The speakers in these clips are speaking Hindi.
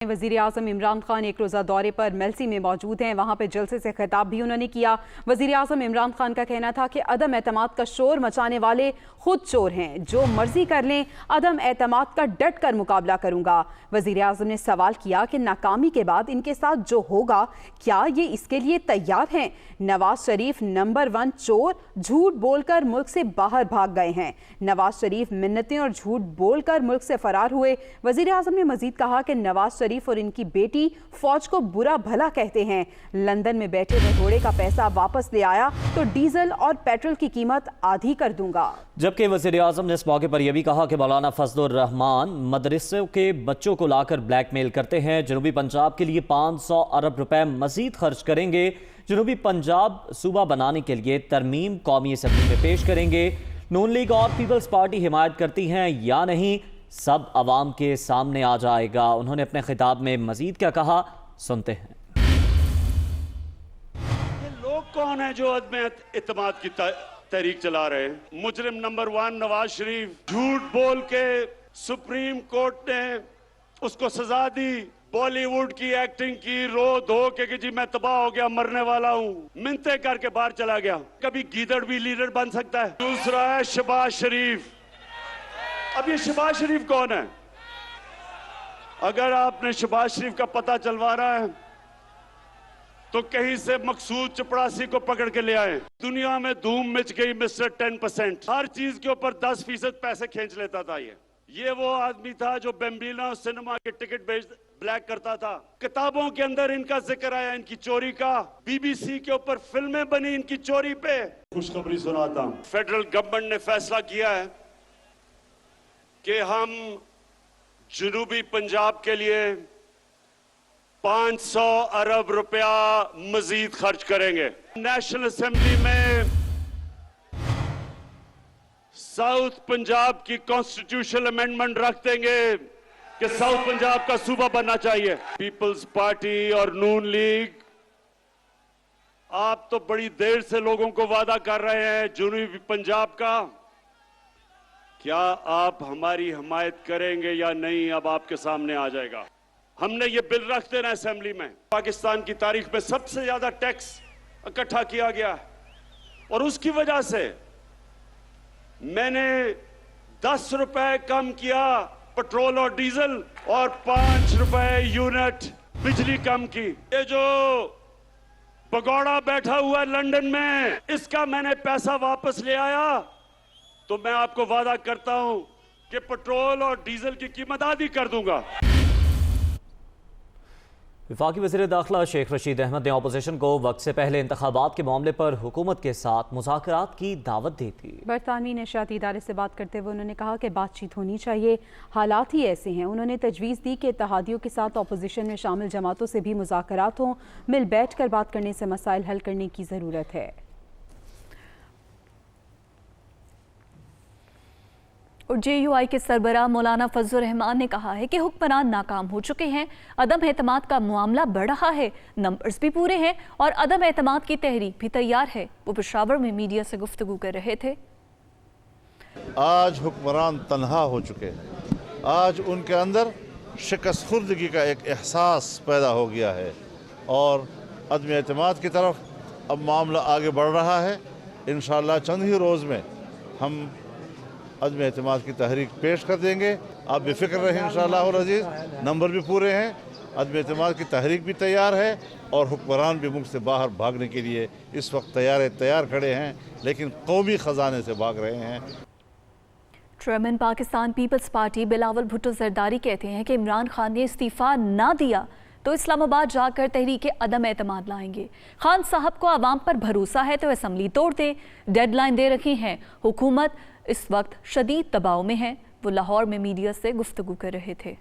वज़ीर आज़म इमरान खान एक रोज़ा दौरे पर मेलसी में मौजूद हैं। वहाँ पर जलसे से खिताब भी उन्होंने किया। वज़ीर आज़म इमरान खान का कहना था कि अदम एतमाद का शोर मचाने वाले खुद चोर हैं, जो मर्जी कर लें, अदम एतमाद का डट कर मुकाबला करूँगा। वज़ीर आज़म ने सवाल किया कि नाकामी के बाद इनके साथ जो होगा, क्या ये इसके लिए तैयार हैं? नवाज शरीफ नंबर 1 चोर, झूठ बोलकर मुल्क से बाहर भाग गए हैं। नवाज शरीफ मिन्नतें और झूठ बोलकर मुल्क से फरार हुए। वज़ीर आज़म ने मजीद कहा कि नवाज शरीफ और इनकी बेटी फौज को बुरा भला कहते हैं। लंदन में बैठे भगोड़े का पैसा वापस ले आया तो डीजल और पेट्रोल की कीमत आधी कर दूंगा। जबकि वज़ीर आज़म ने इस मौके पर यह भी कहा कि मौलाना फजलुर रहमान मदरसों के बच्चों को लाकर ब्लैकमेल करते हैं। जनूबी पंजाब के लिए 500 अरब रुपए मजीद खर्च करेंगे। जनूबी पंजाब सूबा बनाने के लिए तरमीम कौमी असम्बली में पेश करेंगे। नून लीग और पीपल्स पार्टी हिमायत करती हैं या नहीं, सब अवाम के सामने आ जाएगा। उन्होंने अपने खिताब में मजीद क्या कहा, सुनते हैं। ये लोग कौन है जो अदम इत्तेमाद की तहरीक चला रहे हैं? मुजरिम नंबर 1 नवाज शरीफ झूठ बोल के सुप्रीम कोर्ट ने उसको सजा दी। बॉलीवुड की एक्टिंग की, रो धो के कि जी मैं तबाह हो गया, मरने वाला हूँ, मिन्नतें करके बाहर चला गया। कभी गीदड़ भी लीडर बन सकता है। दूसरा है शहबाज शरीफ। अब ये शहबाज शरीफ कौन है? अगर आपने शहबाज शरीफ का पता चलवाना है तो कहीं से मकसूद चपड़ासी को पकड़ के ले आए। दुनिया में धूम मच गई मिस्टर 10%। हर चीज के ऊपर 10% पैसे खींच लेता था। ये वो आदमी था जो बेम्बिना सिनेमा के टिकट ब्लैक करता था। किताबों के अंदर इनका जिक्र आया, इनकी चोरी का। बीबीसी के ऊपर फिल्में बनी इनकी चोरी पे। खुशखबरी सुनाता हूं, फेडरल गवर्नमेंट ने फैसला किया है कि हम जनूबी पंजाब के लिए 500 अरब रुपया मजीद खर्च करेंगे। नेशनल असेंबली में साउथ पंजाब की कॉन्स्टिट्यूशनल अमेंडमेंट रख देंगे कि साउथ पंजाब का सूबा बनना चाहिए। पीपल्स पार्टी और नून लीग, आप तो बड़ी देर से लोगों को वादा कर रहे हैं जनूबी पंजाब का। क्या आप हमारी हिमायत करेंगे या नहीं, अब आपके सामने आ जाएगा। हमने ये बिल रख देना असेंबली में। पाकिस्तान की तारीख में सबसे ज्यादा टैक्स इकट्ठा किया गया और उसकी वजह से मैंने 10 रुपए कम किया पेट्रोल और डीजल और 5 रुपए यूनिट बिजली कम की। ये जो भगोड़ा बैठा हुआ लंदन में, इसका मैंने पैसा वापस ले आया तो मैं आपको वादा करता हूं कि पेट्रोल और डीजल की कीमत आधी कर दूंगा। वफाकी वज़ीर दाखिला शेख रशीद अहमद ने अपोजिशन को वक्त से पहले इंतखाबात के मामले पर हुकूमत के साथ मुज़ाकरात की दावत दी थी। बरतानवी नशियाती इदारे से बात करते हुए उन्होंने कहा कि बातचीत होनी चाहिए, हालात ही ऐसे हैं। उन्होंने तजवीज़ दी कि इत्तेहादियों के साथ अपोजिशन में शामिल जमातों से भी मुज़ाकरात हों, मिल बैठ कर बात करने से मसाइल हल करने की ज़रूरत है। और JUI के सरबराह मौलाना फजलुर रहमान ने कहा है कि हुक्मरान नाकाम हो चुके हैं, अदम एतमाद का मामला बढ़ रहा है, नंबर्स भी पूरे हैं और अदम एतमाद की तहरीक भी तैयार है। वो पेशावर में मीडिया से गुफ्तगू कर रहे थे। आज हुक्मरान तन्हा हो चुके हैं। आज उनके अंदर शिकस्त खुर्दगी का एक एहसास पैदा हो गया है और अदम एतमाद की तरफ अब मामला आगे बढ़ रहा है। इंशाअल्लाह चंद ही रोज़ में हम अदम एतमाद की तहरीक पेश कर देंगे। आप बेफिक्र रहें, इंशाअल्लाह अज़ीज़, नंबर भी पूरे हैं, अदम एतमाद की तहरीक भी तैयार है और हुक्मरान भी मुल्क से बाहर भागने के लिए इस वक्त तैयार खड़े हैं, लेकिन कौमी ख़जाने से भाग रहे हैं। चेयरमैन पाकिस्तान पीपल्स पार्टी बिलावल भुट्टो जरदारी कहते हैं कि इमरान खान ने इस्तीफ़ा ना दिया तो इस्लामाबाद जाकर तहरीक अदम एतमाद लाएंगे। खान साहब को आवाम पर भरोसा है तो असम्बली तोड़ दें, डेडलाइन दे रखी हैं। हुकूमत इस वक्त शदीद दबाव में है। वो लाहौर में मीडिया से गुफ्तगू कर रहे थे।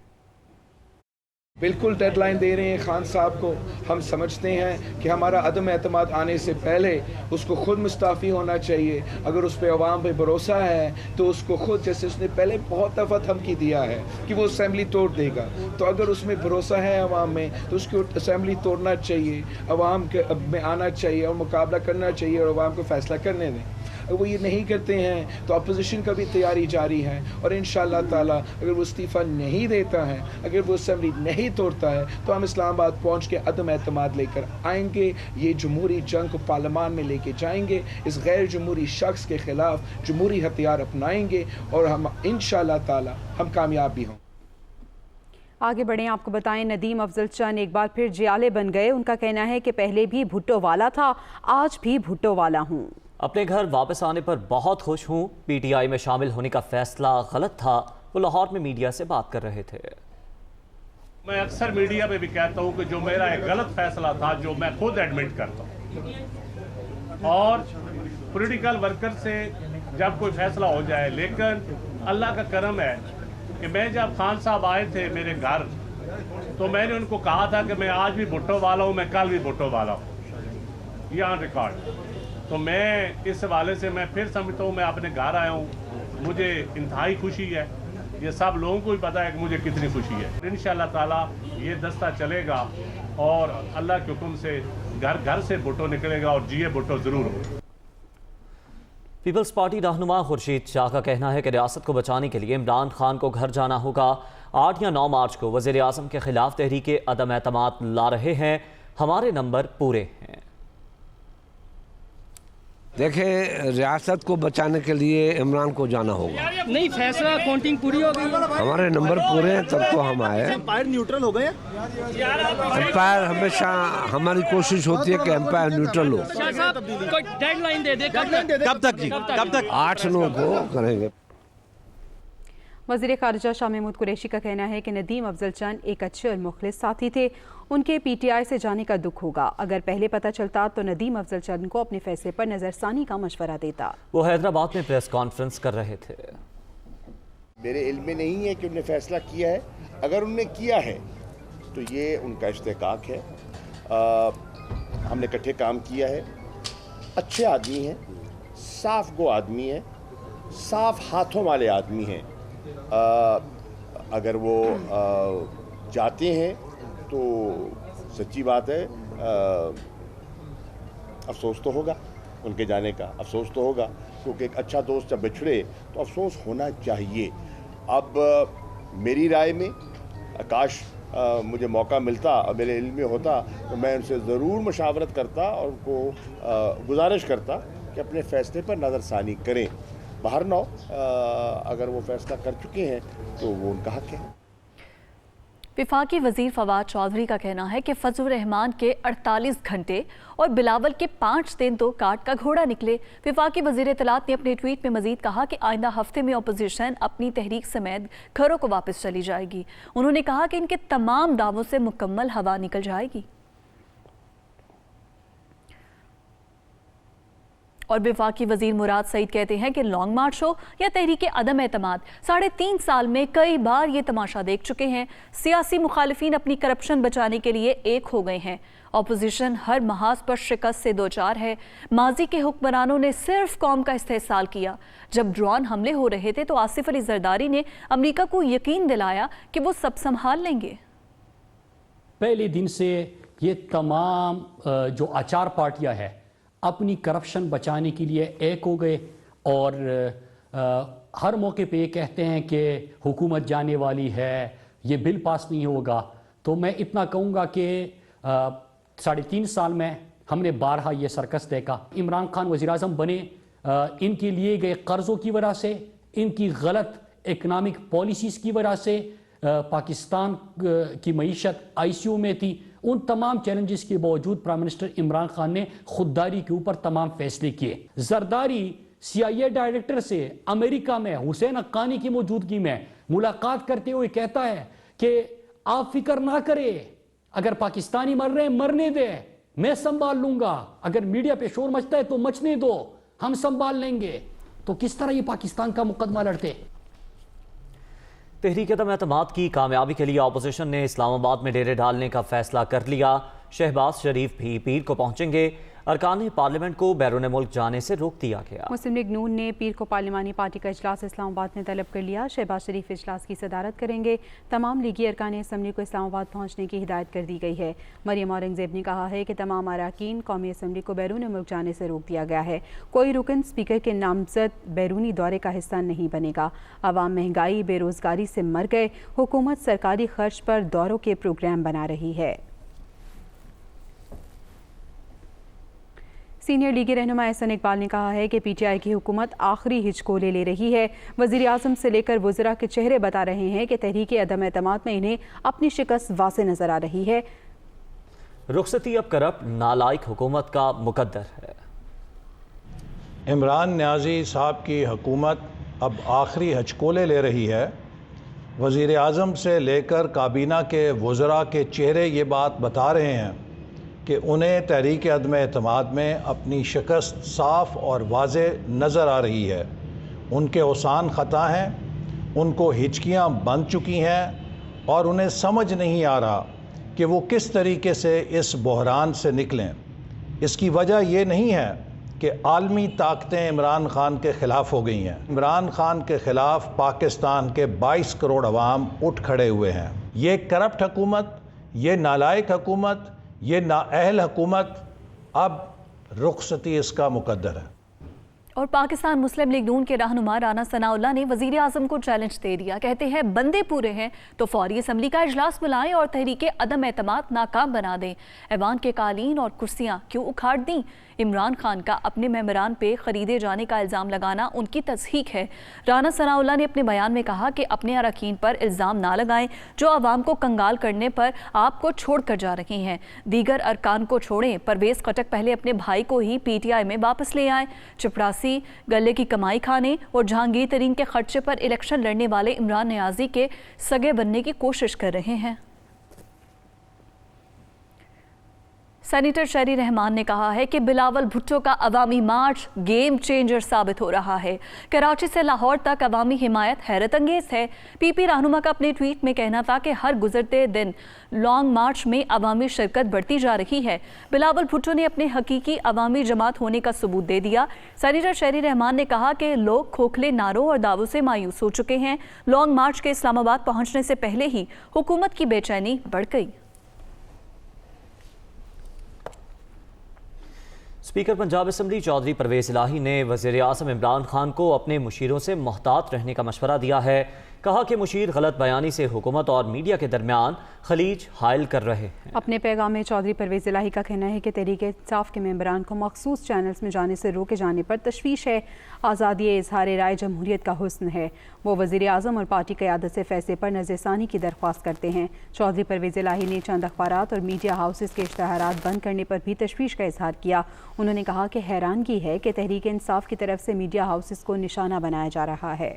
बिल्कुल डेडलाइन दे रहे हैं खान साहब को। हम समझते हैं कि हमारा अदम एतमाद आने से पहले उसको खुद मुस्ताफ़ी होना चाहिए। अगर उस पर अवाम पे भरोसा है तो उसको खुद, जैसे उसने पहले बहुत दफ़ा धमकी दिया है कि वो असम्बली तोड़ देगा, तो अगर उसमें भरोसा है अवाम में तो उसको असम्बली तोड़ना चाहिए, अवाम के में आना चाहिए और मुकाबला करना चाहिए और अवाम को फैसला करने दें। अगर वो ये नहीं करते हैं तो अपोजिशन का भी तैयारी जारी है, और इंशाअल्लाह ताला अगर वो इस्तीफ़ा नहीं देता है, अगर वो असम्बली नहीं तोड़ता है, तो हम इस्लामाबाद पहुँच के अदम एतमाद लेकर आएंगे। ये जमहूरी जंग को पार्लियामान में लेके जाएंगे, इस गैर जमहूरी शख्स के ख़िलाफ़ जमहूरी हथियार अपनाएंगे और हम इंशाअल्लाह ताला हम कामयाब भी हों। आगे बढ़ें, आपको बताएं नदीम अफजल चंद एक बार फिर जियाले बन गए। उनका कहना है कि पहले भी भुट्टो वाला था, आज भी भुट्टो वाला हूँ। अपने घर वापस आने पर बहुत खुश हूँ। पीटीआई में शामिल होने का फैसला गलत था। वो लाहौर में मीडिया से बात कर रहे थे। मैं अक्सर मीडिया में भी कहता हूँ कि जो मेरा एक गलत फैसला था, जो मैं खुद एडमिट करता हूँ, और पॉलिटिकल वर्कर से जब कोई फैसला हो जाए, लेकिन अल्लाह का करम है कि मैं जब खान साहब आए थे मेरे घर, तो मैंने उनको कहा था कि मैं आज भी भुट्टो वाला हूँ, मैं कल भी भुट्टो वाला हूँ, ये ऑन रिकॉर्ड। तो मैं इस हवाले से मैं फिर समझता हूँ मैं अपने घर आया हूँ, मुझे इंतहाई खुशी है। ये सब लोगों को भी पता है कि मुझे कितनी खुशी है। इंशाअल्लाह ताला ये दस्ता चलेगा और अल्लाह के हुक्म से घर घर से भुट्टो निकलेगा और जिए भुट्टो ज़रूर हो। पीपल्स पार्टी रहनुमा खुर्शीद शाह का कहना है कि रियासत को बचाने के लिए इमरान खान को घर जाना होगा। 8 या 9 मार्च को वज़ीर आज़म के खिलाफ तहरीक अदम एतमाद ला रहे हैं। हमारे नंबर पूरे हैं। देखें, रियासत को बचाने के लिए इमरान को जाना होगा। नहीं, फैसला काउंटिंग पूरी हो गई, हमारे नंबर पूरे हैं तब तो हम आए। एम्पायर न्यूट्रल हो गए। एम्पायर हमेशा हमारी कोशिश होती है कि एम्पायर न्यूट्रल हो। कोई डेडलाइन दे दे, कब तक 8-9 को करेंगे। वज़ीर ख़ारिजा शाह महमूद कुरैशी का कहना है कि नदीम अफजल चंद एक अच्छे और मुखलिस साथी थे। उनके पीटीआई से जाने का दुख होगा। अगर पहले पता चलता तो नदीम अफजल चंद को अपने फैसले पर नज़रसानी का मशवरा देता। वो हैदराबाद में प्रेस कॉन्फ्रेंस कर रहे थे। मेरे इल्म में नहीं है कि उन्होंने फैसला किया है। अगर उन्होंने किया है तो ये उनका इस्तेकाक है। हमने इकट्ठे काम किया है। अच्छे आदमी हैं, साफ गो आदमी हैं, साफ हाथों वाले आदमी हैं। अगर वो जाते हैं तो सच्ची बात है, अफसोस तो होगा, उनके जाने का अफसोस तो होगा, क्योंकि एक अच्छा दोस्त जब बिछड़े तो अफसोस होना चाहिए। अब मेरी राय में काश मुझे मौका मिलता और मेरे इल्म में होता तो मैं उनसे ज़रूर मशावरत करता और उनको गुजारिश करता कि अपने फ़ैसले पर नज़रसानी करें। बाहर ना अगर वो फैसला कर चुके हैं तो वो उनका हक है। विफाकी वजीर फवाद चौधरी का कहना है कि फजलुर रहमान के 48 घंटे और बिलावल के 5 दिन तो काट का घोड़ा निकले। विफाकी वजीर इत्तलात ने अपने ट्वीट में मजीद कहा कि आइंदा हफ्ते में अपोजिशन अपनी तहरीक समेत घरों को वापस चली जाएगी। उन्होंने कहा कि इनके तमाम दावों से मुकम्मल हवा निकल जाएगी। और विफाकी वजीर मुराद सईद कहते हैं कि लॉन्ग मार्च हो या तहरीक अदम एतमाद, 3.5 साल में कई बार ये तमाशा देख चुके हैं। सियासी मुखालिफिन अपनी करप्शन बचाने के लिए एक हो गए हैं। अपोजिशन हर महाज पर शिकस्त से दो चार है। माजी के हुक्मरानों ने सिर्फ कौम का इस्तेहसाल किया। जब ड्रोन हमले हो रहे थे तो आसिफ अली जरदारी ने अमरीका को यकीन दिलाया कि वो सब संभाल लेंगे। पहले दिन से ये तमाम जो आचार पार्टियां हैं अपनी करप्शन बचाने के लिए एक हो गए और हर मौके पे ये कहते हैं कि हुकूमत जाने वाली है, ये बिल पास नहीं होगा। तो मैं इतना कहूँगा कि 3.5 साल में हमने बारहा ये सर्कस देखा। इमरान खान वज़ीर-ए-आज़म बने इनके लिए गए कर्ज़ों की वजह से, इनकी गलत इकनॉमिक पॉलिसीज़ की वजह से पाकिस्तान की मईशत ICU में थी। उन तमाम चैलेंजेस के बावजूद प्राइम मिनिस्टर इमरान खान ने खुददारी के ऊपर तमाम फैसले किए। जरदारी CIA डायरेक्टर से अमेरिका में हुसैन हक्कानी की मौजूदगी में मुलाकात करते हुए कहता है कि आप फिक्र ना करें, अगर पाकिस्तानी मर रहे हैं मरने दे, मैं संभाल लूंगा। अगर मीडिया पे शोर मचता है तो मचने दो, हम संभाल लेंगे। तो किस तरह ये पाकिस्तान का मुकदमा लड़ते। तहरीक अदम एतमाद की कामयाबी के लिए अपोजिशन ने इस्लामाबाद में डेरे डालने का फैसला कर लिया। शहबाज शरीफ भी पीर को पहुंचेंगे। अरकान पार्लियामेंट को बैरून मुल्क जाने से रोक दिया गया। मुस्लिम लीग नून ने पीर को पार्लिमानी पार्टी का इजलास इस्लामाबाद में तलब कर लिया। शहबाज शरीफ इजलास की सदारत करेंगे। तमाम लीगी अरकान असम्बली को इस्लामाबाद पहुँचने की हिदायत कर दी गई है। मरियम औरंगजेब ने कहा है कि तमाम अरकान कौमी असम्बली को बैरून मुल्क जाने से रोक दिया गया है। कोई रुकन स्पीकर के नामजद बैरूनी दौरे का हिस्सा नहीं बनेगा। अवाम महंगाई बेरोजगारी से मर गए, हुकूमत सरकारी खर्च पर दौरों के प्रोग्राम बना रही है। सीनियर लीगी रहनुमा एहसन इकबाल ने कहा है कि पीटीआई की हुकूमत आखिरी हिचकोले ले रही है। वज़ीर आज़म से लेकर वज़रा के चेहरे बता रहे हैं कि तहरीक अदम एतमाद में इन्हें अपनी शिकस्त वाज़े नजर आ रही है। रुखसती अब करप्ट नालायक हुकूमत का मुकद्दर है। इमरान न्याजी साहब की हुकूमत अब आखिरी हचकोले ले रही है। वज़ीर आज़म से लेकर काबीना के वज़रा के चेहरे ये बात बता रहे हैं कि उन्हें तहरीक अदम एतमाद में अपनी शिकस्त साफ़ और वाज़े नज़र आ रही है। उनके औसान ख़ता हैं, उनको हिचकियाँ बन चुकी हैं और उन्हें समझ नहीं आ रहा कि वो किस तरीके से इस बहरान से निकलें। इसकी वजह ये नहीं है कि आलमी ताकतें इमरान खान के ख़िलाफ़ हो गई हैं। इमरान खान के ख़िलाफ़ पाकिस्तान के 22 करोड़ अवाम उठ खड़े हुए हैं। ये करप्ट हुकूमत, ये नालायक हुकूमत, ये नाअहल हुकूमत अब रुखसती इसका मुकद्दर है। और पाकिस्तान मुस्लिम लीग नून के रहनुमा राना सनाउल्लाह ने वज़ीर आज़म को चैलेंज दे दिया। कहते हैं बंदे पूरे हैं तो फौरी असम्बली का इजलास बुलाएं और तहरीक अदम एतमाद नाकाम बना दें। ऐवान के कालीन और कुर्सियां क्यों उखाड़ दी? इमरान खान का अपने मेंबरान पे खरीदे जाने का इल्ज़ाम लगाना उनकी तस्हीक है। राना सनाउल्लाह ने अपने बयान में कहा कि अपने अरकान पर इल्ज़ाम ना लगाएं जो आवाम को कंगाल करने पर आपको छोड़ कर जा रहे हैं। दीगर अरकान को छोड़ें, परवेज़ खटक पहले अपने भाई को ही PTI में वापस ले आए। चपरासी गले की कमाई खाने और जहांगीर तरीन के खर्चे पर इलेक्शन लड़ने वाले इमरान न्याजी के सगे बनने की कोशिश कर रहे हैं। सेनेटर शहरी रहमान ने कहा है कि बिलावल भुट्टो का अवामी मार्च गेम चेंजर साबित हो रहा है। कराची से लाहौर तक अवामी हिमायत हैरत अंगेज है। PP रहनुमा का अपने ट्वीट में कहना था कि हर गुजरते दिन लॉन्ग मार्च में अवामी शिरकत बढ़ती जा रही है। बिलावल भुट्टो ने अपने हकीकी अवामी जमात होने का सबूत दे दिया। सेनेटर शहरी रहमान ने कहा कि लोग खोखले नारों और दावों से मायूस हो चुके हैं। लॉन्ग मार्च के इस्लामाबाद पहुंचने से पहले ही हुकूमत की बेचैनी बढ़ गई। स्पीकर पंजाब असम्बली चौधरी परवेज़ इलाही ने वज़ीर आज़म इमरान खान को अपने मुशीरों से मोहतात रहने का मशवरा दिया है। कहा कि मुशीर गलत बयानी से हुकूमत और मीडिया के दरमियान खलीज हायल कर रहे हैं। अपने पैगाम में चौधरी परवेज़ इलाही का कहना है कि तहरीक इंसाफ के मेंबरान को मखसूस चैनल्स में जाने से रोके जाने पर तशवीश है। आज़ादी इजहार राय जमहूरियत का हुस्न है। वो वज़ीर आज़म और पार्टी क़यादत से फैसले पर नज़रसानी की दरख्वास्त करते हैं। चौधरी परवेज़ इलाही ने चंद अखबारात और मीडिया हाउसेस के इश्तहारात बंद करने पर भी तशवीश का इजहार किया। उन्होंने कहा कि हैरानगी है कि तहरीक इंसाफ की तरफ से मीडिया हाउसेस को निशाना बनाया जा रहा है।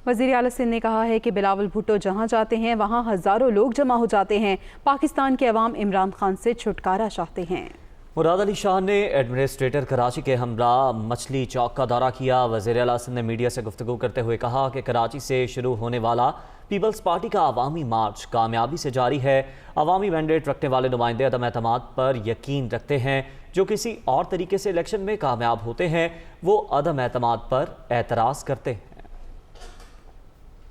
वज़ीर आला सिंध ने कहा है कि बिलावल भुट्टो जहां जाते हैं वहां हज़ारों लोग जमा हो जाते हैं। पाकिस्तान के अवाम इमरान खान से छुटकारा चाहते हैं। मुराद अली शाह ने एडमिनिस्ट्रेटर कराची के हमरा मछली चौक का दौरा किया। वज़ीर आला सिंध ने मीडिया से गुफ्तगू करते हुए कहा कि कराची से शुरू होने वाला पीपल्स पार्टी का अवामी मार्च कामयाबी से जारी है। अवामी मैंडेट रखने वाले नुमाइंदे अदम एतमाद पर यकीन रखते हैं। जो किसी और तरीके से इलेक्शन में कामयाब होते हैं वो अदम एतमाद पर एतराज़ करते हैं।